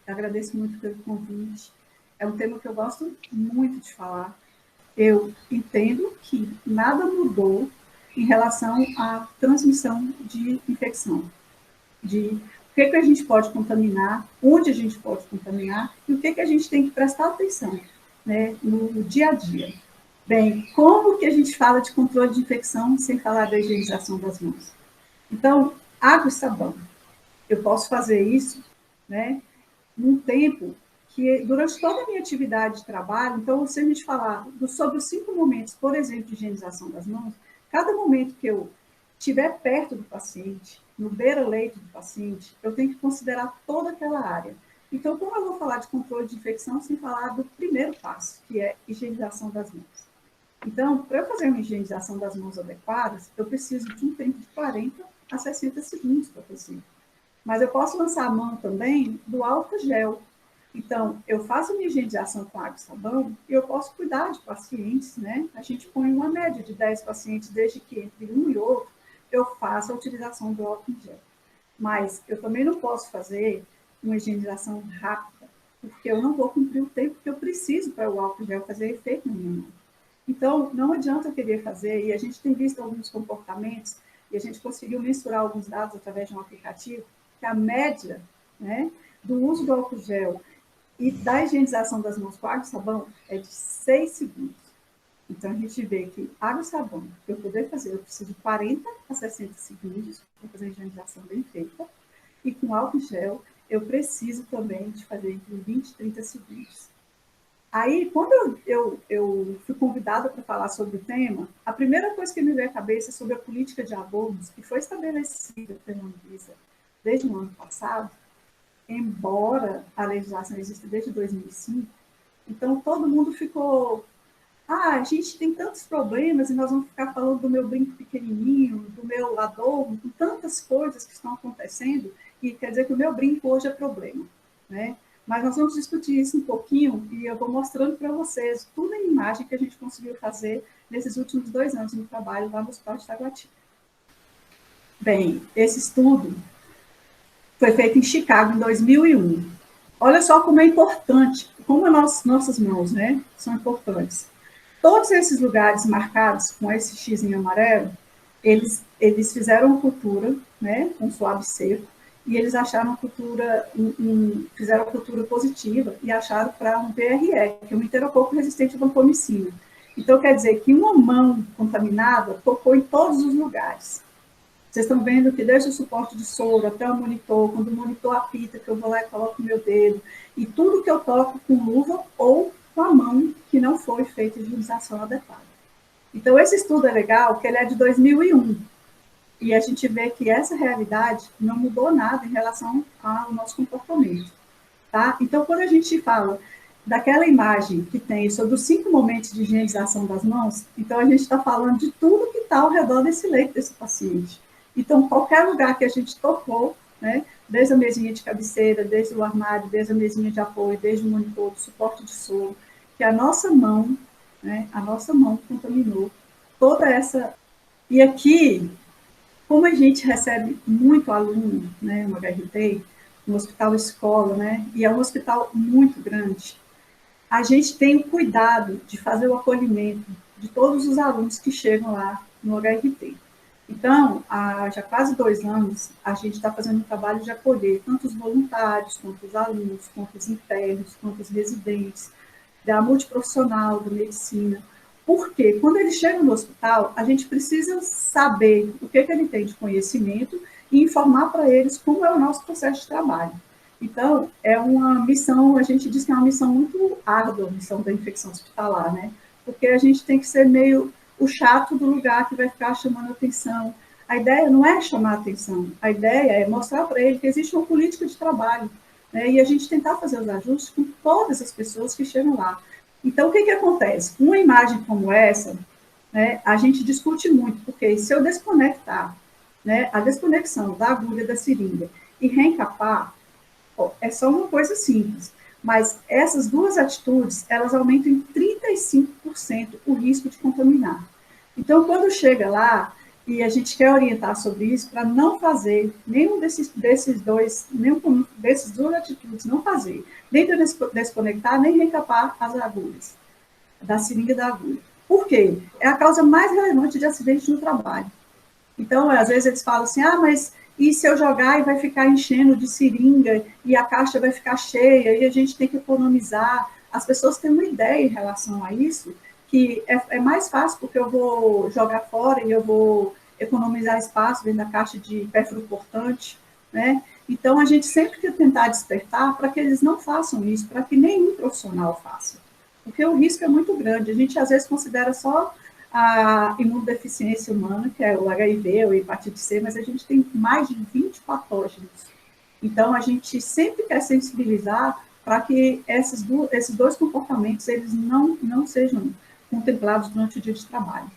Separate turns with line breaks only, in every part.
agradeço muito pelo convite. É um tema que eu gosto muito de falar. Eu entendo que nada mudou em relação à transmissão de infecção, de o que a gente pode contaminar, onde a gente pode contaminar e o que a gente tem que prestar atenção, né, no dia a dia. Bem, como que a gente fala de controle de infecção sem falar da higienização das mãos? Então, água e sabão. Eu posso fazer isso, né, num tempo que, durante toda a minha atividade de trabalho, então, se a gente falar sobre os 5 momentos, por exemplo, de higienização das mãos, cada momento que eu estiver perto do paciente, no beira-leito do paciente, eu tenho que considerar toda aquela área. Então, como eu vou falar de controle de infecção sem falar do primeiro passo, que é higienização das mãos? Então, para eu fazer uma higienização das mãos adequadas, eu preciso de um tempo de 40 a 60 segundos para fazer. Mas eu posso lançar a mão também do álcool gel. Então, eu faço minha higienização com água e sabão e eu posso cuidar de pacientes, né? A gente põe uma média de 10 pacientes, desde que entre um e outro, eu faço a utilização do álcool gel. Mas eu também não posso fazer uma higienização rápida, porque eu não vou cumprir o tempo que eu preciso para o álcool gel fazer efeito na minha mão. Então, não adianta eu querer fazer, e a gente tem visto alguns comportamentos, e a gente conseguiu mensurar alguns dados através de um aplicativo, que a média, né, do uso do álcool gel e da higienização das mãos com água e sabão é de 6 segundos. Então, a gente vê que água e sabão, para eu poder fazer, eu preciso de 40 a 60 segundos para fazer a higienização bem feita, e com álcool gel, eu preciso também de fazer entre 20 e 30 segundos. Aí, quando eu fui convidada para falar sobre o tema, a primeira coisa que me veio à cabeça é sobre a política de abortos que foi estabelecida pela Anvisa desde o ano passado, embora a legislação exista desde 2005, então todo mundo ficou, a gente tem tantos problemas e nós vamos ficar falando do meu brinco pequenininho, do meu adorno, com tantas coisas que estão acontecendo, e quer dizer que o meu brinco hoje é problema, né? Mas nós vamos discutir isso um pouquinho e eu vou mostrando para vocês tudo em imagem que a gente conseguiu fazer nesses últimos 2 anos no trabalho lá no Hospital de Taguatinga. Bem, esse estudo foi feito em Chicago em 2001. Olha só como é importante, como nossas mãos, né, são importantes. Todos esses lugares marcados com esse X em amarelo, eles fizeram uma cultura, né, com suave seco, e eles acharam a cultura, fizeram a cultura positiva e acharam para um PRE, que é um enterococo resistente à vancomicina. Então, quer dizer que uma mão contaminada tocou em todos os lugares. Vocês estão vendo que desde o suporte de soro até o monitor, quando o monitor apita, que eu vou lá e coloco o meu dedo, e tudo que eu toco com luva ou com a mão que não foi feita higienização adequada. Então, esse estudo é legal, que ele é de 2001, e a gente vê que essa realidade não mudou nada em relação ao nosso comportamento. Tá? Então, quando a gente fala daquela imagem que tem sobre os 5 momentos de higienização das mãos, então a gente está falando de tudo que está ao redor desse leito desse paciente. Então, qualquer lugar que a gente tocou, né, desde a mesinha de cabeceira, desde o armário, desde a mesinha de apoio, desde o monitor, do suporte de soro, que a nossa mão, né, a nossa mão contaminou toda essa... E aqui, como a gente recebe muito aluno, né, no HRT, no hospital escola, né, e é um hospital muito grande, a gente tem o cuidado de fazer o acolhimento de todos os alunos que chegam lá no HRT. Então, há já quase 2 anos, a gente está fazendo um trabalho de acolher tanto os voluntários, quanto os alunos, quanto os internos, quanto os residentes, da multiprofissional, da medicina. Porque quando eles chegam no hospital, a gente precisa saber o que ele tem de conhecimento e informar para eles como é o nosso processo de trabalho. Então, é uma missão, a gente diz que é uma missão muito árdua, a missão da infecção hospitalar, né? Porque a gente tem que ser meio o chato do lugar que vai ficar chamando atenção. A ideia não é chamar atenção, a ideia é mostrar para ele que existe uma política de trabalho, né? E a gente tentar fazer os ajustes com todas as pessoas que chegam lá. Então, o que acontece? Uma imagem como essa, né, a gente discute muito, porque se eu desconectar, né, a desconexão da agulha da seringa e reencapar, é só uma coisa simples, mas essas 2 atitudes, elas aumentam em 35% o risco de contaminar. Então, quando chega lá, E a gente quer orientar sobre isso para não fazer nenhum dessas duas atitudes, não fazer, nem desconectar, nem recapar as agulhas, da seringa e da agulha. Por quê? É a causa mais relevante de acidente no trabalho. Então, às vezes eles falam assim, mas e se eu jogar e vai ficar enchendo de seringa e a caixa vai ficar cheia e a gente tem que economizar? As pessoas têm uma ideia em relação a isso, que é mais fácil porque eu vou jogar fora e eu vou economizar espaço dentro da caixa de perfil cortante, né? Então, a gente sempre quer tentar despertar para que eles não façam isso, para que nenhum profissional faça. Porque o risco é muito grande. A gente, às vezes, considera só a imunodeficiência humana, que é o HIV ou hepatite C, mas a gente tem mais de 20 patógenos. Então, a gente sempre quer sensibilizar para que esses dois comportamentos eles não sejam contemplados durante o dia de trabalho.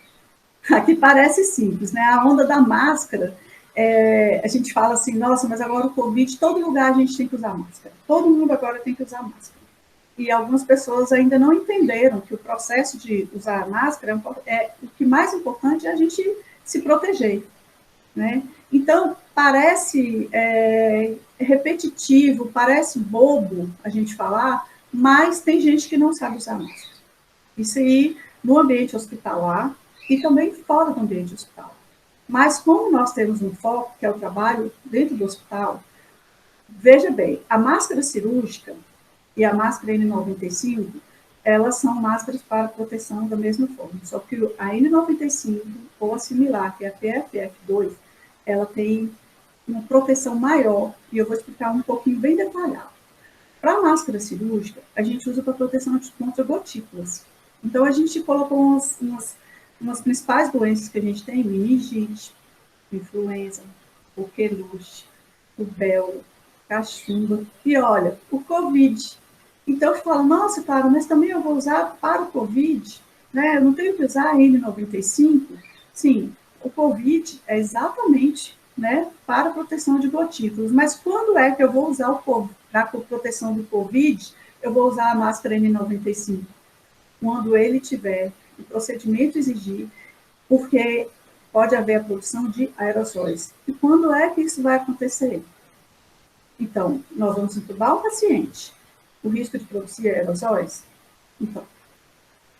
Aqui parece simples, né? A onda da máscara, a gente fala assim, nossa, mas agora o Covid, todo lugar a gente tem que usar máscara. Todo mundo agora tem que usar máscara. E algumas pessoas ainda não entenderam que o processo de usar a máscara o que mais importante é a gente se proteger, né? Então, parece repetitivo, parece bobo a gente falar, mas tem gente que não sabe usar máscara. Isso aí no ambiente hospitalar e também fora do ambiente hospitalar. Mas como nós temos um foco, que é o trabalho dentro do hospital, veja bem, a máscara cirúrgica e a máscara N95, elas são máscaras para proteção da mesma forma. Só que a N95, ou a similar, que é a PFF2, ela tem uma proteção maior, e eu vou explicar um pouquinho bem detalhado. Para a máscara cirúrgica, a gente usa para proteção contra gotículas. Então, a gente colocou umas principais doenças que a gente tem, meningite, influenza, coqueluche, rubéola, cachumba, e olha, o Covid. Então, eu falo, nossa, Clara, mas também eu vou usar para o Covid, né? Eu não tenho que usar a N95? Sim, o Covid é exatamente, né, para proteção de gotículas. Mas quando é que eu vou usar o Covid? Para proteção do Covid, eu vou usar a máscara N95? Quando ele tiver o procedimento exigir, porque pode haver a produção de aerossóis. E quando é que isso vai acontecer? Então, nós vamos entubar o paciente. O risco de produzir aerossóis? Então,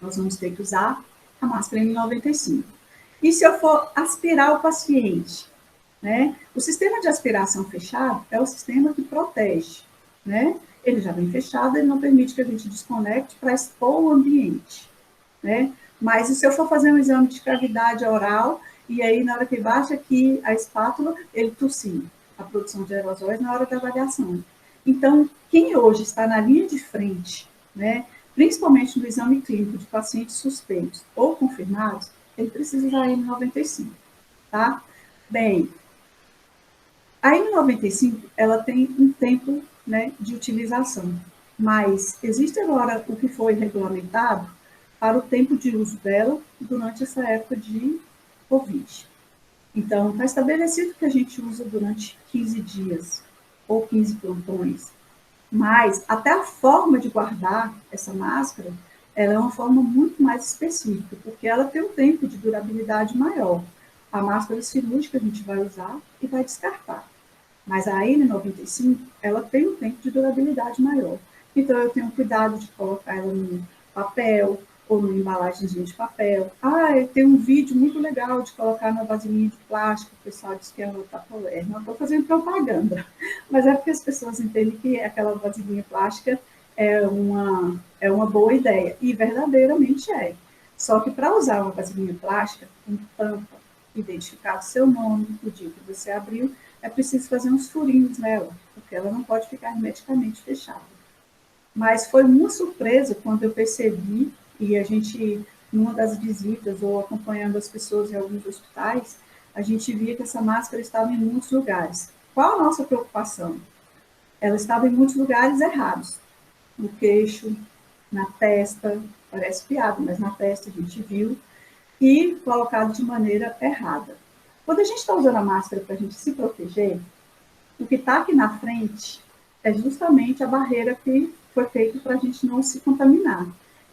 nós vamos ter que usar a máscara N95. E se eu for aspirar o paciente? Né? O sistema de aspiração fechado é o sistema que protege. Né? Ele já vem fechado, ele não permite que a gente desconecte para expor o ambiente. Né? Mas e se eu for fazer um exame de cavidade oral, e aí na hora que baixa aqui a espátula, ele tossir a produção de aerosóis na hora da avaliação. Então, quem hoje está na linha de frente, né, principalmente no exame clínico de pacientes suspeitos ou confirmados, ele precisa usar a N95, tá? Bem, a N95, ela tem um tempo, né, de utilização, mas existe agora o que foi regulamentado para o tempo de uso dela durante essa época de Covid. Então, está estabelecido que a gente usa durante 15 dias ou 15 plantões, mas até a forma de guardar essa máscara, ela é uma forma muito mais específica, porque ela tem um tempo de durabilidade maior. A máscara cirúrgica a gente vai usar e vai descartar. Mas a N95, ela tem um tempo de durabilidade maior. Então, eu tenho cuidado de colocar ela no papel ou numa embalagenzinha de papel. Tem um vídeo muito legal de colocar na vasilhinha de plástico. O pessoal diz que é um Tupperware. Não estou fazendo propaganda, mas é porque as pessoas entendem que aquela vasilhinha plástica é uma boa ideia. E verdadeiramente é. Só que para usar uma vasilhinha plástica com tampa, identificar o seu nome, o dia que você abriu, é preciso fazer uns furinhos nela, porque ela não pode ficar hermeticamente fechada. Mas foi uma surpresa quando eu percebi, e a gente, numa das visitas, ou acompanhando as pessoas em alguns hospitais, a gente via que essa máscara estava em muitos lugares. Qual a nossa preocupação? Ela estava em muitos lugares errados. No queixo, na testa, parece piada, mas na testa a gente viu, e colocado de maneira errada. Quando a gente está usando a máscara para a gente se proteger, o que está aqui na frente é justamente a barreira que foi feita para a gente não se contaminar.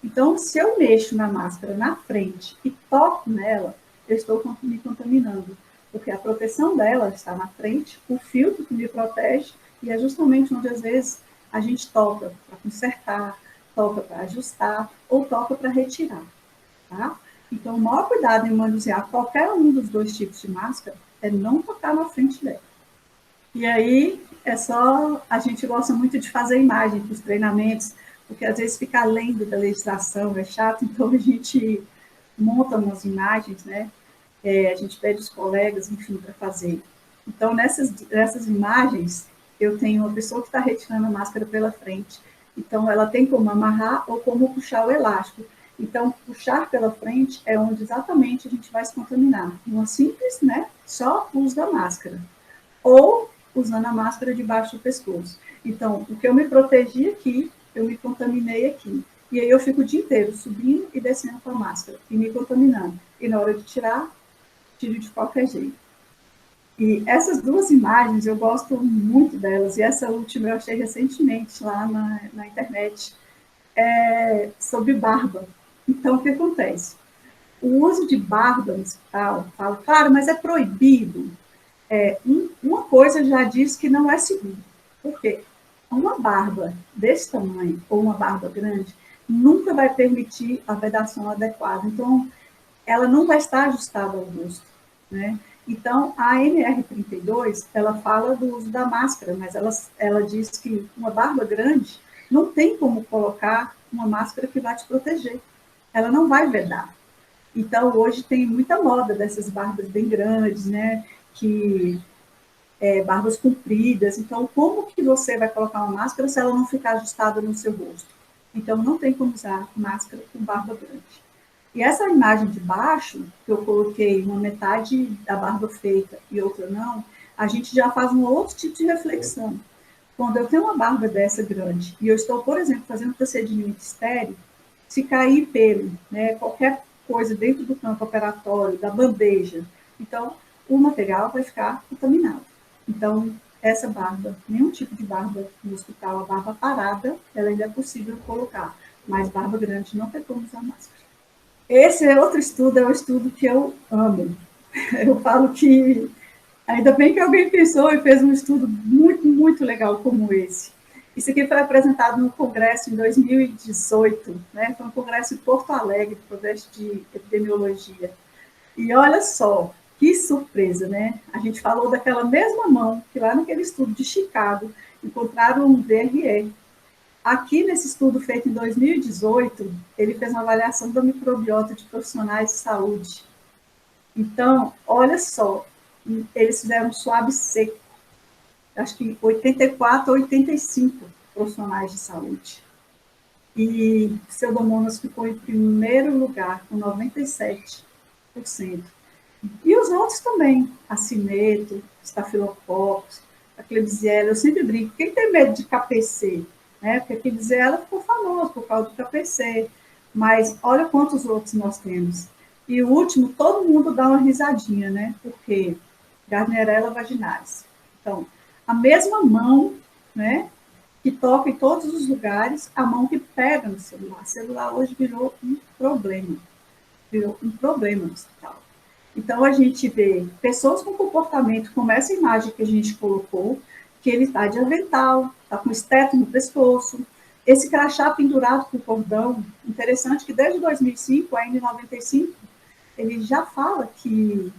Então, se eu mexo na máscara na frente e toco nela, eu estou me contaminando, porque a proteção dela está na frente, o filtro que me protege, e é justamente onde, às vezes, a gente toca para consertar, toca para ajustar, ou toca para retirar, tá? Então, o maior cuidado em manusear qualquer um dos dois tipos de máscara é não tocar na frente dela. E aí, a gente gosta muito de fazer imagem para os treinamentos, porque às vezes ficar lendo da legislação é chato, então a gente monta umas imagens, né? A gente pede os colegas, enfim, para fazer. Então, nessas imagens, eu tenho uma pessoa que está retirando a máscara pela frente. Então, ela tem como amarrar ou como puxar o elástico. Então, puxar pela frente é onde exatamente a gente vai se contaminar. Uma simples, né? Só uso da máscara. Ou usando a máscara debaixo do pescoço. Então, o que eu me protegi aqui, eu me contaminei aqui. E aí eu fico o dia inteiro subindo e descendo com a máscara e me contaminando. E na hora de tirar, tiro de qualquer jeito. E essas duas imagens, eu gosto muito delas. E essa última eu achei recentemente lá na internet, sobre barba. Então, o que acontece? O uso de barba no hospital, falo, claro, mas é proibido. Uma coisa já diz que não é seguro. Por quê? Uma barba desse tamanho, ou uma barba grande, nunca vai permitir a vedação adequada. Então, ela não vai estar ajustada ao rosto, né? Então, a NR32, ela fala do uso da máscara, mas ela diz que uma barba grande não tem como colocar uma máscara que vai te proteger. Ela não vai vedar. Então, hoje tem muita moda dessas barbas bem grandes, né? Que barbas compridas. Então, como que você vai colocar uma máscara se ela não ficar ajustada no seu rosto? Então, não tem como usar máscara com barba grande. E essa imagem de baixo, que eu coloquei uma metade da barba feita e outra não, a gente já faz um outro tipo de reflexão. Quando eu tenho uma barba dessa grande e eu estou, por exemplo, fazendo um procedimento estéreo, se cair pelo, né, qualquer coisa dentro do campo operatório, da bandeja, então o material vai ficar contaminado. Então, essa barba, nenhum tipo de barba no hospital, a barba parada, ela ainda é possível colocar, mas barba grande não tem como usar máscara. Esse é outro estudo, é um estudo que eu amo. Eu falo que ainda bem que alguém pensou e fez um estudo muito, muito legal como esse. Isso aqui foi apresentado no congresso em 2018, né? Foi um congresso em Porto Alegre, congresso de epidemiologia. E olha só, que surpresa, né? A gente falou daquela mesma mão que lá naquele estudo de Chicago encontraram um VRE. Aqui nesse estudo feito em 2018, ele fez uma avaliação da microbiota de profissionais de saúde. Então, olha só, eles fizeram um swab seco, acho que 84 ou 85 profissionais de saúde. E Pseudomonas ficou em primeiro lugar, com 97%. E os outros também, acineto, estafilococcus, a Klebsiella, eu sempre brinco, quem tem medo de KPC? Né? Porque a Klebsiella ficou famosa por causa do KPC, mas olha quantos outros nós temos. E o último, todo mundo dá uma risadinha, né? Porque Gardnerella vaginalis. Então, a mesma mão, né, que toca em todos os lugares, a mão que pega no celular. O celular hoje virou um problema no hospital. Então, a gente vê pessoas com comportamento, como essa imagem que a gente colocou, que ele está de avental, está com esteto no pescoço, esse crachá pendurado com cordão. Interessante que desde 2005, a N95, ele já fala que,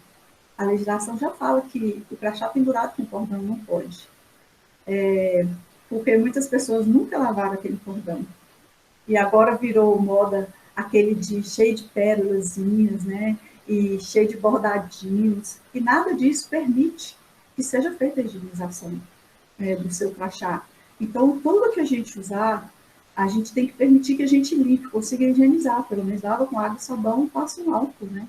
a legislação já fala que o crachá pendurado com cordão não pode. Porque muitas pessoas nunca lavaram aquele cordão. E agora virou moda aquele de cheio de pérolazinhas, né? E cheio de bordadinhos. E nada disso permite que seja feita a higienização do seu crachá. Então, tudo que a gente usar, a gente tem que permitir que a gente limpe, consiga higienizar, pelo menos lava com água e sabão e passa um álcool, né?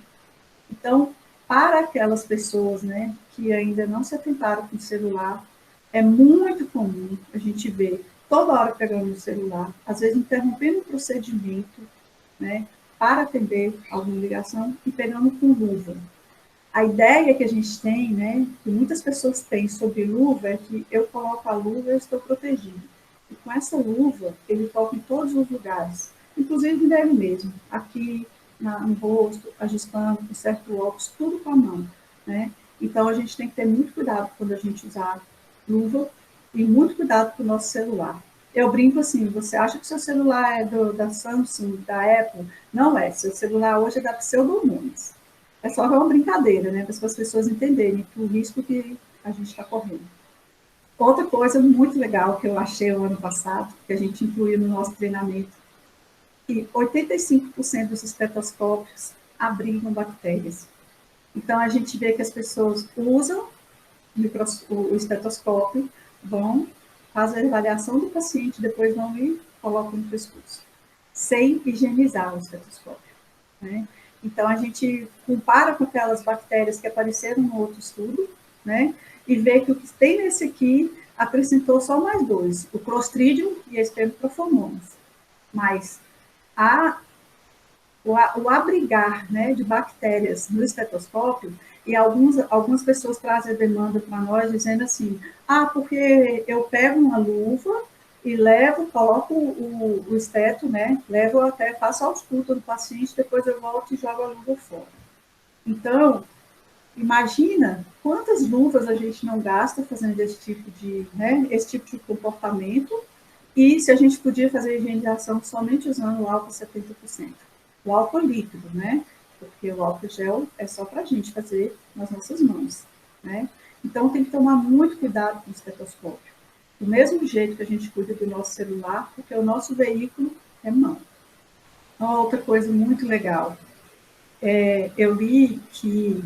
Então, para aquelas pessoas, né, que ainda não se atentaram com o celular, é muito comum a gente ver toda hora pegando no celular, às vezes interrompendo o procedimento, né, para atender alguma ligação e pegando com luva. A ideia que a gente tem, né, que muitas pessoas têm sobre luva, é que eu coloco a luva e eu estou protegido. E com essa luva, ele toca em todos os lugares, inclusive nele mesmo, aqui, no rosto, a gestão, o certo óculos, tudo com a mão, né? Então, a gente tem que ter muito cuidado quando a gente usar luva e muito cuidado com o nosso celular. Eu brinco assim, você acha que seu celular é da Samsung, da Apple? Não é, seu celular hoje é da Pseudomonas. É só uma brincadeira, né? Para as pessoas entenderem o risco que a gente está correndo. Outra coisa muito legal que eu achei o ano passado, que a gente incluiu no nosso treinamento, que 85% dos estetoscópios abrigam bactérias. Então, a gente vê que as pessoas usam o estetoscópio, vão fazer a avaliação do paciente, depois vão e colocam no pescoço, sem higienizar o estetoscópio, né? Então, a gente compara com aquelas bactérias que apareceram no outro estudo, né? E vê que o que tem nesse aqui acrescentou só mais dois, o Clostridium e a Espermatoformonas. Mas o abrigar, né, de bactérias no estetoscópio, e algumas pessoas trazem a demanda para nós dizendo assim, porque eu pego uma luva e levo, coloco o esteto, né, levo até, faço a ausculta do paciente, depois eu volto e jogo a luva fora. Então, imagina quantas luvas a gente não gasta fazendo esse tipo de, né, esse tipo de comportamento, e se a gente podia fazer a higienização somente usando o álcool 70%. O álcool líquido, né? Porque o álcool gel é só para a gente fazer nas nossas mãos, né? Então tem que tomar muito cuidado com o estetoscópio. Do mesmo jeito que a gente cuida do nosso celular, porque o nosso veículo é mão. Uma outra coisa muito legal, eu li que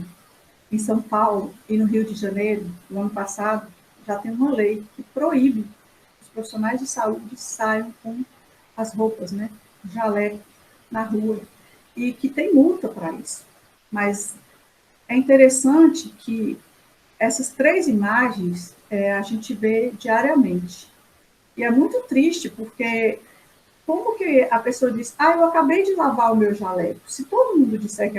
em São Paulo e no Rio de Janeiro, no ano passado, já tem uma lei que proíbe os profissionais de saúde saiam com as roupas, né, jaleco, na rua, e que tem multa para isso. Mas é interessante que essas três imagens a gente vê diariamente. E é muito triste, porque como que a pessoa diz, eu acabei de lavar o meu jaleco? Se todo mundo disser que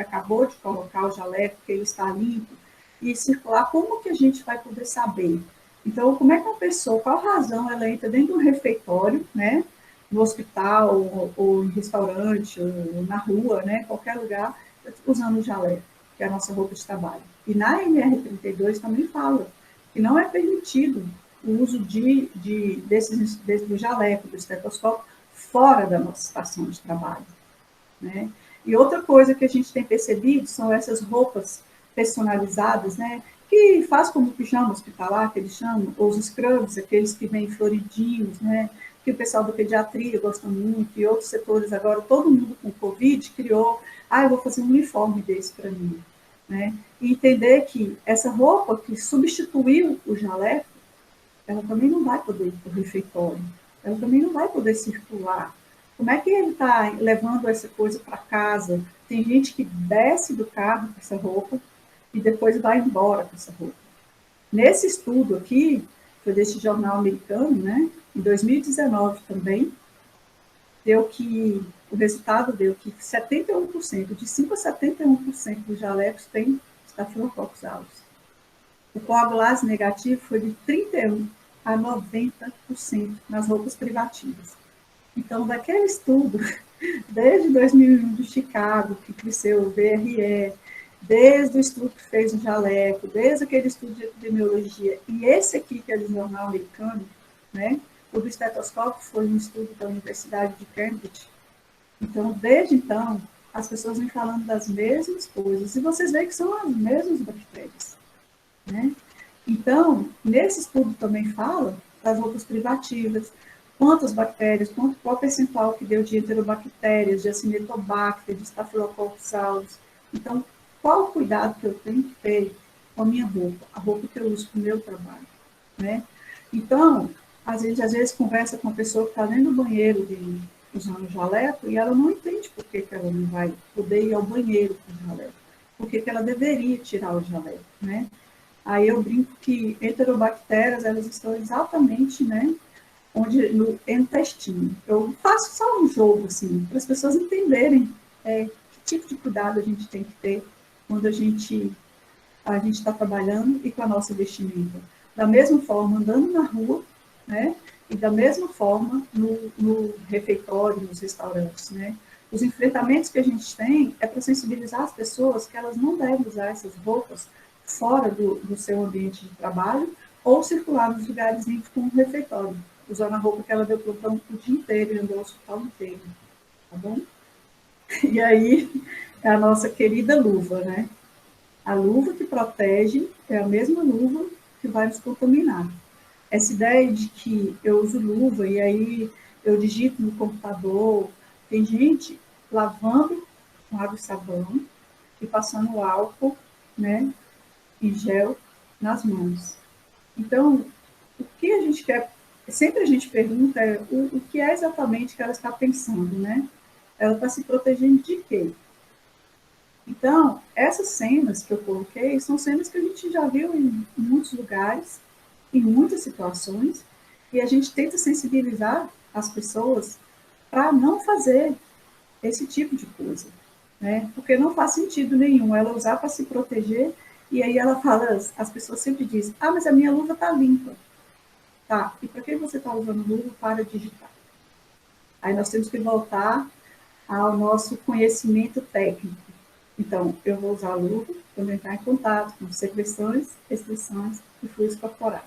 acabou de colocar o jaleco, que ele está limpo, e circular, como que a gente vai poder saber? Então, como é que uma pessoa, qual razão ela entra dentro de um refeitório, né? No hospital, ou em restaurante, ou na rua, né? Qualquer lugar, usando o jaleco, que é a nossa roupa de trabalho. E na NR32 também fala que não é permitido o uso do jaleco, do estetoscópio, fora da nossa estação de trabalho, né? E outra coisa que a gente tem percebido são essas roupas personalizadas, né? Que faz como o pijama hospitalar, que eles chamam, ou os scrubs, aqueles que vêm floridinhos, né? Que o pessoal da pediatria gosta muito, e outros setores agora, todo mundo com Covid criou, eu vou fazer um uniforme desse para mim, né? E entender que essa roupa que substituiu o jaleco, ela também não vai poder ir para o refeitório, ela também não vai poder circular. Como é que ele está levando essa coisa para casa? Tem gente que desce do carro com essa roupa e depois vai embora com essa roupa. Nesse estudo aqui, foi desse jornal americano, né, em 2019 também, o resultado deu que 71%, de 5 a 71% dos jalecos tem estafilococcus aureus. O coagulase negativo foi de 31 a 90% nas roupas privativas. Então, daquele estudo, desde 2001 de Chicago, que cresceu o VRE, desde o estudo que fez o jaleco, desde aquele estudo de epidemiologia, e esse aqui, que é do jornal americano, né, o do estetoscópio foi um estudo da Universidade de Cambridge. Então, desde então, as pessoas vêm falando das mesmas coisas, e vocês veem que são as mesmas bactérias, né? Então, nesse estudo também fala das roupas privativas, quantas bactérias, qual percentual que deu de enterobactérias, de Acinetobacter, de Staphylococcus aureus. Então, qual o cuidado que eu tenho que ter com a minha roupa, a roupa que eu uso para o meu trabalho, né? Então, a gente às vezes conversa com uma pessoa que está dentro do banheiro usando jaleco e ela não entende por que ela não vai poder ir ao banheiro com o jaleco, por que ela deveria tirar o jaleco, né? Aí eu brinco que enterobactérias, elas estão exatamente, né, no intestino. Eu faço só um jogo, assim, para as pessoas entenderem que tipo de cuidado a gente tem que ter quando a gente está trabalhando e com a nossa vestimenta. Da mesma forma, andando na rua, né, e da mesma forma no refeitório, nos restaurantes, né. Os enfrentamentos que a gente tem é para sensibilizar as pessoas que elas não devem usar essas roupas fora do seu ambiente de trabalho ou circular nos lugares íntimos como o refeitório, usando a roupa que ela deu plantão o dia inteiro e andou o hospital inteiro, tá bom? E aí, é a nossa querida luva, né? A luva que protege é a mesma luva que vai nos contaminar. Essa ideia de que eu uso luva e aí eu digito no computador, tem gente lavando com água e sabão e passando álcool, né, em gel nas mãos. Então, o que a gente quer, sempre a gente pergunta é o que é exatamente que ela está pensando, né? Ela está se protegendo de quê? Então, essas cenas que eu coloquei são cenas que a gente já viu em muitos lugares, em muitas situações, e a gente tenta sensibilizar as pessoas para não fazer esse tipo de coisa, né? Porque não faz sentido nenhum ela usar para se proteger e aí ela fala, as pessoas sempre dizem, ah, mas a minha luva está limpa. Tá, e para que você está usando luva para digitar? Aí nós temos que voltar ao nosso conhecimento técnico. Então, eu vou usar a luva quando entrar em contato com secreções, restrições e fluidos corporais.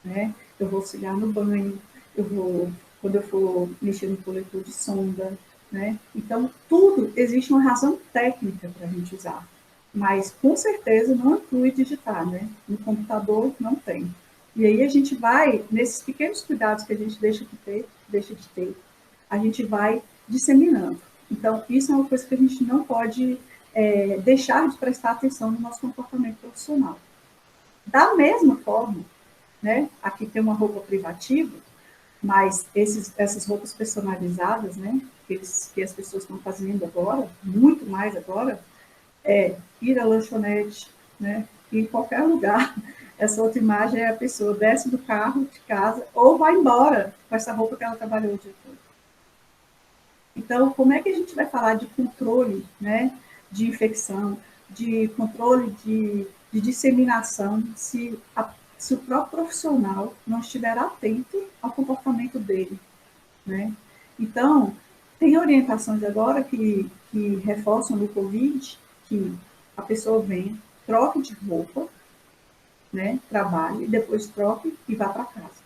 Né? Eu vou auxiliar no banho, quando eu for mexer no coletor de sonda. Né? Então, tudo existe uma razão técnica para a gente usar. Mas, com certeza, não inclui digitar. Né? No computador, não tem. E aí a gente vai, nesses pequenos cuidados que a gente deixa de ter, a gente vai disseminando. Então, isso é uma coisa que a gente não pode deixar de prestar atenção no nosso comportamento profissional. Da mesma forma, né, aqui tem uma roupa privativa, mas essas roupas personalizadas, né, que as pessoas estão fazendo agora, muito mais agora, é ir à lanchonete, né, ir em qualquer lugar. Essa outra imagem é a pessoa desce do carro, de casa, ou vai embora com essa roupa que ela trabalhou o dia todo. Então, como é que a gente vai falar de controle, né, de infecção, de controle de disseminação, se o próprio profissional não estiver atento ao comportamento dele, né? Então, tem orientações agora que reforçam no Covid que a pessoa vem, troque de roupa, né, trabalhe, depois troque e vá para casa.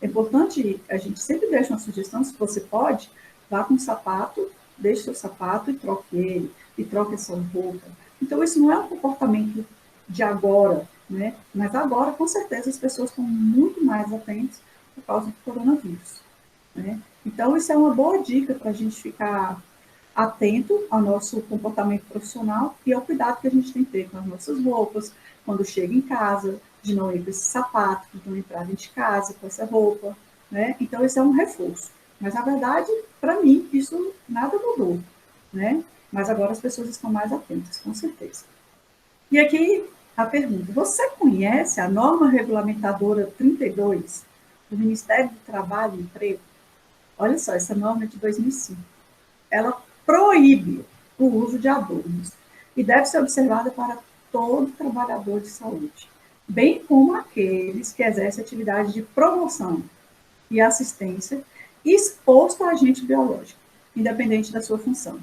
É importante, a gente sempre deixa uma sugestão, se você pode, vá com o sapato, deixe seu sapato e troque ele, e troque a sua roupa. Então, isso não é um comportamento de agora, né? Mas agora, com certeza, as pessoas estão muito mais atentas por causa do coronavírus, né? Então, isso é uma boa dica para a gente ficar atento ao nosso comportamento profissional e ao cuidado que a gente tem que ter com as nossas roupas, quando chega em casa, de não ir com esse sapato, de não entrar dentro de casa com essa roupa, né? Então, esse é um reforço. Mas, na verdade, para mim, isso nada mudou, né? Mas agora as pessoas estão mais atentas, com certeza. E aqui a pergunta, você conhece a norma regulamentadora 32 do Ministério do Trabalho e Emprego? Olha só, essa norma é de 2005. Ela proíbe o uso de adornos e deve ser observada para todo trabalhador de saúde, bem como aqueles que exercem atividade de promoção e assistência exposto a agente biológico, independente da sua função.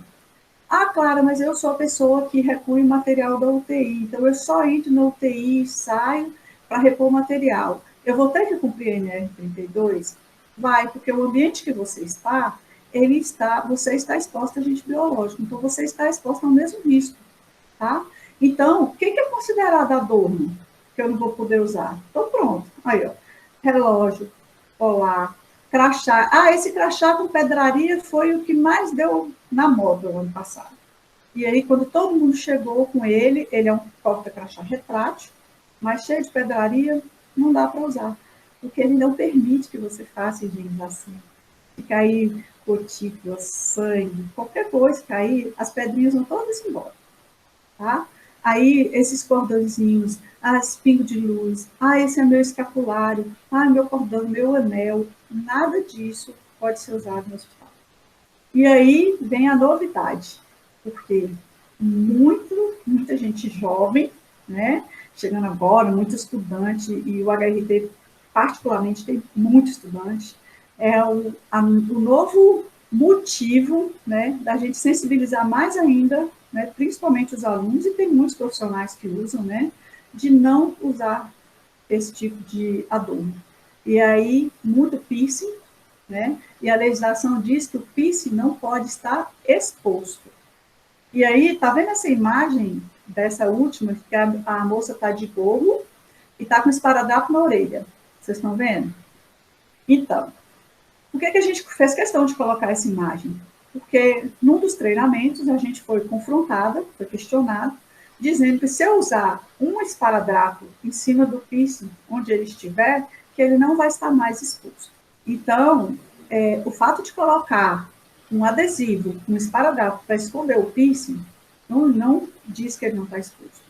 Ah, Clara, mas eu sou a pessoa que recui material da UTI, então eu só entro na UTI e saio para repor material. Eu vou ter que cumprir a NR32? Vai, porque o ambiente que você está, você está exposto a agente biológico, então você está exposto ao mesmo risco, tá? Então, o que é considerado adorno que eu não vou poder usar? Então, pronto. Aí, ó, relógio, colar, crachá. Ah, esse crachá com pedraria foi o que mais deu na moda no ano passado. E aí, quando todo mundo chegou com ele é um porta-crachá retrátil, mas cheio de pedraria, não dá para usar, porque ele não permite que você faça higienização. Se cair gotícula, sangue, qualquer coisa cair, as pedrinhas vão todas embora, tá? Aí, esses cordãozinhos, espingo de luz, esse é meu escapulário, meu cordão, meu anel, nada disso pode ser usado no hospital. E aí vem a novidade, porque muita gente jovem, né, chegando agora, muito estudante, e o HRT particularmente tem muito estudante, é o novo motivo, né, da gente sensibilizar mais ainda, né, principalmente os alunos, e tem muitos profissionais que usam, né, de não usar esse tipo de adorno. E aí, muito piercing, né, e a legislação diz que o piercing não pode estar exposto. E aí, tá vendo essa imagem dessa última, que a moça tá de gorro e tá com esparadrapo na orelha? Vocês estão vendo? Então, por que a gente fez questão de colocar essa imagem? Porque num dos treinamentos a gente foi confrontada, foi questionado, dizendo que se eu usar um esparadrapo em cima do piercing, onde ele estiver, que ele não vai estar mais exposto. Então, o fato de colocar um adesivo, um esparadrapo para esconder o piercing, não diz que ele não está exposto.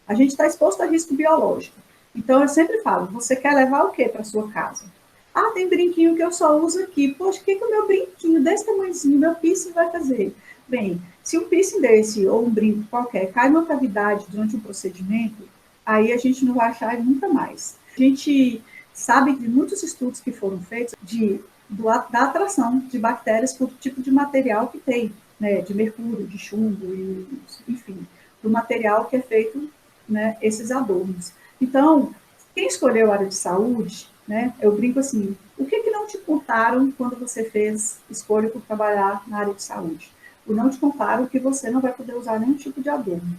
A gente está exposto a risco biológico. Então, eu sempre falo, você quer levar o que para sua casa? Ah, tem brinquinho que eu só uso aqui. Poxa, o que o meu brinquinho desse tamanhozinho, meu piercing vai fazer? Bem, se um piercing desse ou um brinco qualquer cai numa cavidade durante um procedimento, aí a gente não vai achar ele nunca mais. A gente sabe de muitos estudos que foram feitos da atração de bactérias por tipo de material que tem, né, de mercúrio, de chumbo, enfim, do material que é feito, né, esses adornos. Então, quem escolheu a área de saúde, né, eu brinco assim, o que não te contaram quando você fez escolha por trabalhar na área de saúde? O não te contaram que você não vai poder usar nenhum tipo de adorno,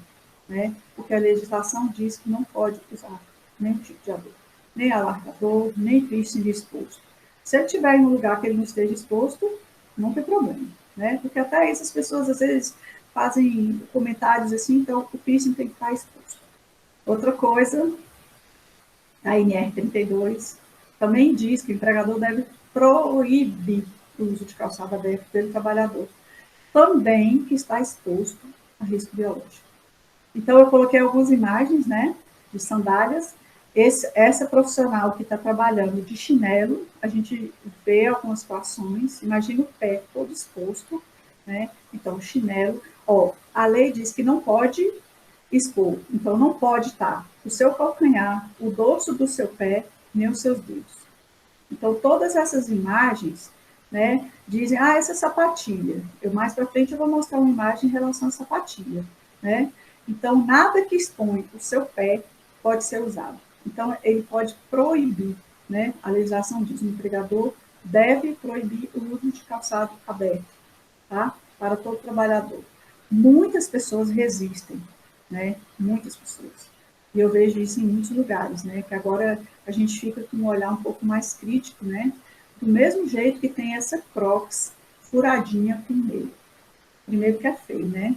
né, porque a legislação diz que não pode usar nenhum tipo de adorno, nem alargador, nem piercing exposto. Se ele estiver em um lugar que ele não esteja exposto, não tem problema, né, porque até essas pessoas às vezes fazem comentários assim, então o piercing tem que estar exposto. Outra coisa, a NR 32 também diz que o empregador deve proibir o uso de calçado aberto pelo trabalhador, também que está exposto a risco biológico. Então, eu coloquei algumas imagens, né, de sandálias. Essa profissional que está trabalhando de chinelo, a gente vê algumas situações, imagina o pé todo exposto, né, então, chinelo, a lei diz que não pode expor. Então, não pode estar o seu calcanhar, o dorso do seu pé, nem os seus dedos. Então, todas essas imagens, né, dizem, essa sapatilha. Eu mais para frente eu vou mostrar uma imagem em relação à sapatilha, né? Então, nada que expõe o seu pé pode ser usado. Então, ele pode proibir, né? A legislação diz, o empregador deve proibir o uso de calçado aberto, tá? Para todo trabalhador. Muitas pessoas resistem, né? Muitas pessoas. E eu vejo isso em muitos lugares, né? Que agora a gente fica com um olhar um pouco mais crítico, né? Do mesmo jeito que tem essa Crocs furadinha com meio. Primeiro que é feio, né?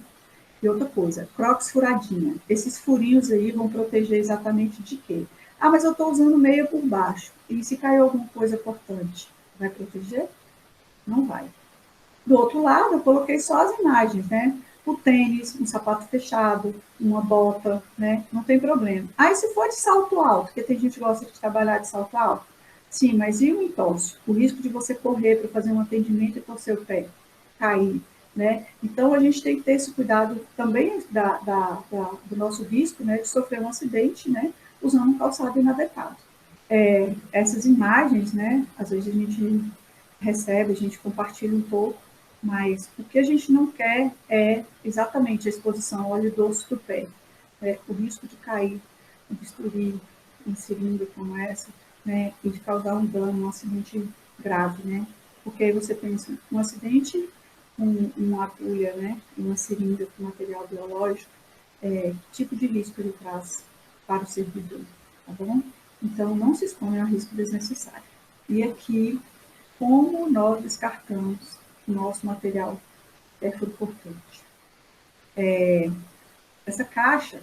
E outra coisa, Crocs furadinha. Esses furinhos aí vão proteger exatamente de quê? Mas eu estou usando meia por baixo. E se cair alguma coisa cortante, vai proteger? Não vai. Do outro lado, eu coloquei só as imagens, né? O tênis, um sapato fechado, uma bota, né? Não tem problema. Aí, se for de salto alto, porque tem gente que gosta de trabalhar de salto alto, sim, mas e o entorse? O risco de você correr para fazer um atendimento e torcer o pé, cair, né? Então, a gente tem que ter esse cuidado também do nosso risco, né? De sofrer um acidente, né? Usando um calçado inadequado. Essas imagens, né? Às vezes a gente recebe, a gente compartilha um pouco, mas o que a gente não quer é exatamente a exposição ao óleo doce do pé, né? O risco de cair um bisturi, uma seringa como essa, né? E de causar um dano, um acidente grave, né? Porque aí você pensa, um acidente, uma agulha, né? Uma seringa com material biológico, que tipo de risco ele traz para o servidor, tá bom? Então, não se exponha a risco desnecessário. E aqui, como nós descartamos o nosso material perfurocortante. Essa caixa,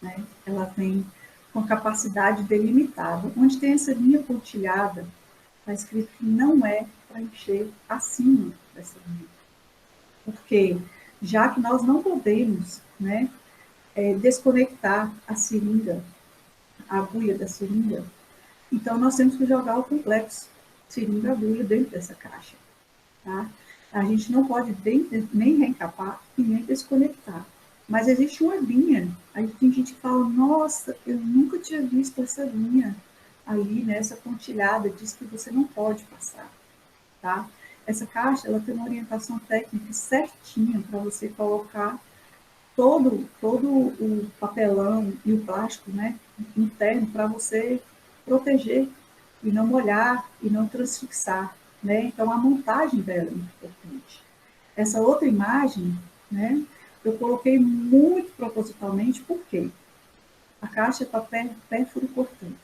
né, ela vem com capacidade delimitada. Onde tem essa linha pontilhada, está escrito que não é para encher acima dessa linha. Porque, já que nós não podemos, né, desconectar a seringa, a agulha da seringa, então nós temos que jogar o complexo seringa-agulha dentro dessa caixa. Tá? A gente não pode nem reencapar e nem desconectar. Mas existe uma linha. Aí tem gente que fala, nossa, eu nunca tinha visto essa linha ali, né, essa pontilhada, diz que você não pode passar. Tá? essa caixa ela tem uma orientação técnica certinha para você colocar todo o papelão e o plástico, né, interno para você proteger e não molhar e não transfixar, né? Então a montagem dela é muito importante. Essa outra imagem, né, eu coloquei muito propositalmente, porque a caixa é papel pérfuro cortante.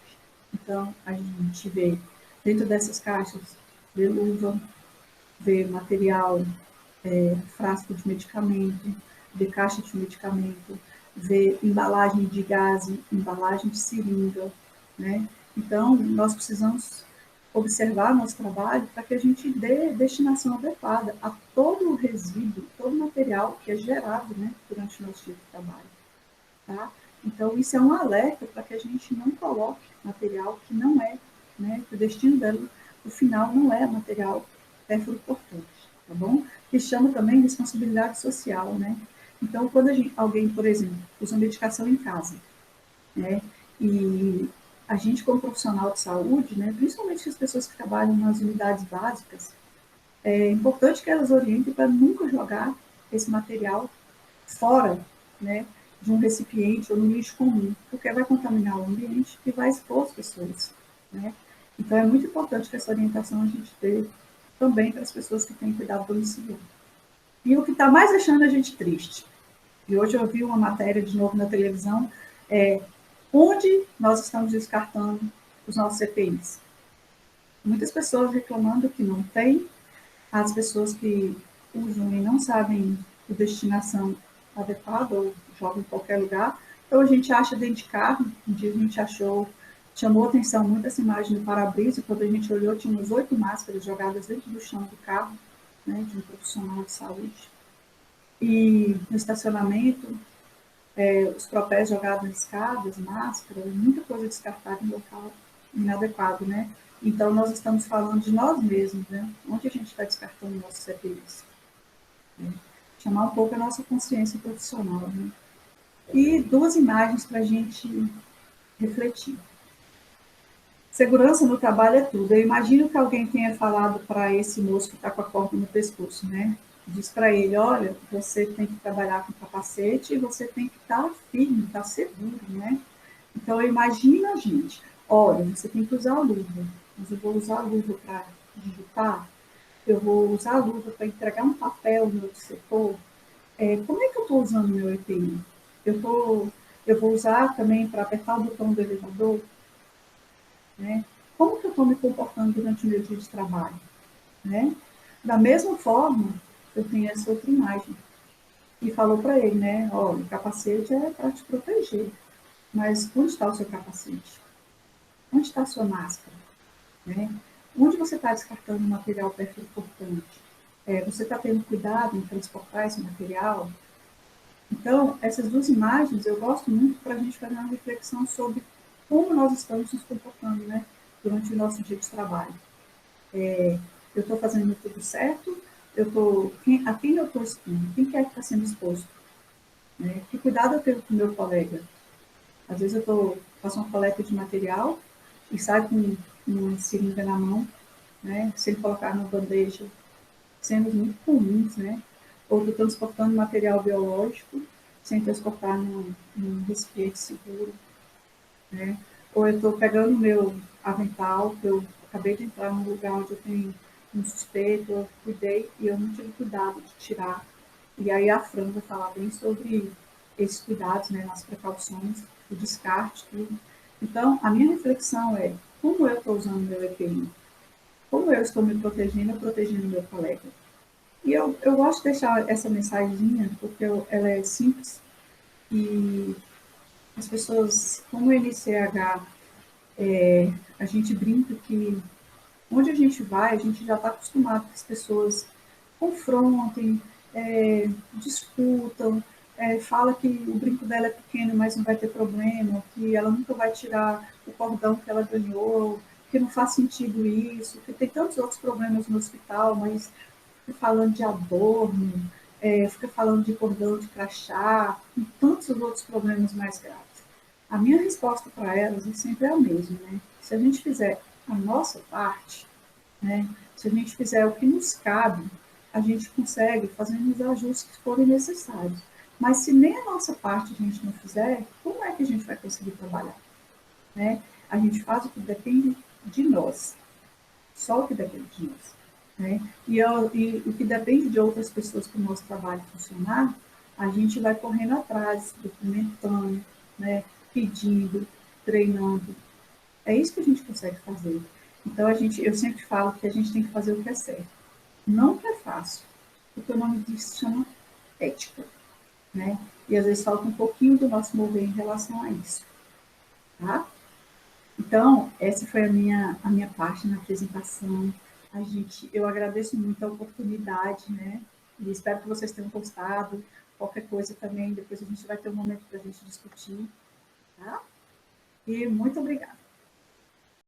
Então a gente vê dentro dessas caixas, vê luva, vê material, frasco de medicamento, vê caixa de medicamento, vê embalagem de gás, embalagem de seringa, né? Então, nós precisamos observar nosso trabalho para que a gente dê destinação adequada a todo o resíduo, todo o material que é gerado, né, durante o nosso dia de trabalho, tá? Então, isso é um alerta para que a gente não coloque material que não é, né, que o destino dela, o final não é material perfluorcortante, tá bom? Que chama também responsabilidade social, né? Então, quando alguém, por exemplo, usa medicação em casa, né, e a gente, como profissional de saúde, né, principalmente as pessoas que trabalham nas unidades básicas, é importante que elas orientem para nunca jogar esse material fora, né, de um recipiente ou no lixo comum, porque vai contaminar o ambiente e vai expor as pessoas, né? Então é muito importante que essa orientação a gente dê também para as pessoas que têm cuidado domiciliar. E o que está mais deixando a gente triste, e hoje eu vi uma matéria de novo na televisão, é onde nós estamos descartando os nossos EPIs. Muitas pessoas reclamando que não tem, as pessoas que usam e não sabem a destinação adequada ou jogam em qualquer lugar. Então a gente acha dentro de carro, um dia a gente achou, chamou atenção muito essa imagem do para-brisa, quando a gente olhou tinha umas 8 máscaras jogadas dentro do chão do carro, né, de um profissional de saúde. E no estacionamento, os propés jogados nas escadas, máscara, muita coisa descartada em local inadequado, né? Então, nós estamos falando de nós mesmos, né? Onde a gente está descartando nossos EPIs? Né? Chamar um pouco a nossa consciência profissional, né? E 2 imagens para a gente refletir. Segurança no trabalho é tudo. Eu imagino que alguém tenha falado para esse moço que está com a corda no pescoço, né? Diz para ele, olha, você tem que trabalhar com capacete e você tem que estar firme, estar seguro, né? Então, imagina, gente, olha, você tem que usar a luva, mas eu vou usar a luva para digitar, eu vou usar a luva para entregar um papel no outro setor. Como é que eu estou usando o meu EPI? Eu vou usar também para apertar o botão do elevador, né? Como que eu estou me comportando durante o meu dia de trabalho, né? Da mesma forma, eu tenho essa outra imagem. E falou para ele, né? Olha, o capacete é para te proteger, mas onde está o seu capacete? Onde está a sua máscara? Né? Onde você está descartando material perfluorcortante? Você está tendo cuidado em transportar esse material? Então, essas 2 imagens eu gosto muito para a gente fazer uma reflexão sobre como nós estamos nos comportando, né, durante o nosso dia de trabalho. Eu estou fazendo tudo certo? A quem eu estou expondo? Quem quer que está sendo exposto? Né? Que cuidado eu tenho com o meu colega? Às vezes faço uma coleta de material e saio com uma seringa na mão, né, sem colocar na bandeja, cenas muito comuns, né? Ou estou transportando material biológico sem transportar num recipiente seguro, né? Ou eu estou pegando o meu avental, que eu acabei de entrar num lugar onde eu tenho um suspeito, eu cuidei e eu não tive cuidado de tirar. E aí a Fran vai falar bem sobre esses cuidados, né, as precauções, o descarte, tudo. Então, a minha reflexão é como eu estou usando o meu EPI? Como eu estou me protegendo ou protegendo o meu colega? E eu gosto de deixar essa mensagenzinha, porque ela é simples e as pessoas, como o NCH, a gente brinca que onde a gente vai, a gente já está acostumado que as pessoas confrontem, discutam, fala que o brinco dela é pequeno, mas não vai ter problema, que ela nunca vai tirar o cordão que ela ganhou, que não faz sentido isso, que tem tantos outros problemas no hospital, mas fica falando de adorno, fica falando de cordão de crachá, e tantos outros problemas mais graves. A minha resposta para elas é sempre a mesma, né? Se a gente fizer a nossa parte, né? Se a gente fizer o que nos cabe, a gente consegue fazer os ajustes que forem necessários. Mas se nem a nossa parte a gente não fizer, como é que a gente vai conseguir trabalhar? Né? A gente faz o que depende de nós, só o que depende de nós. Né? E o que depende de outras pessoas para o nosso trabalho funcionar, a gente vai correndo atrás, documentando, né? Pedindo, treinando. É isso que a gente consegue fazer. Então, eu sempre falo que a gente tem que fazer o que é certo. Não o que é fácil, porque o nome disso se chama ética. Né? E às vezes falta um pouquinho do nosso mover em relação a isso. Tá? Então, essa foi a minha parte na apresentação. Eu agradeço muito a oportunidade, né? E espero que vocês tenham gostado. Qualquer coisa também, depois a gente vai ter um momento para a gente discutir, tá? E muito obrigada.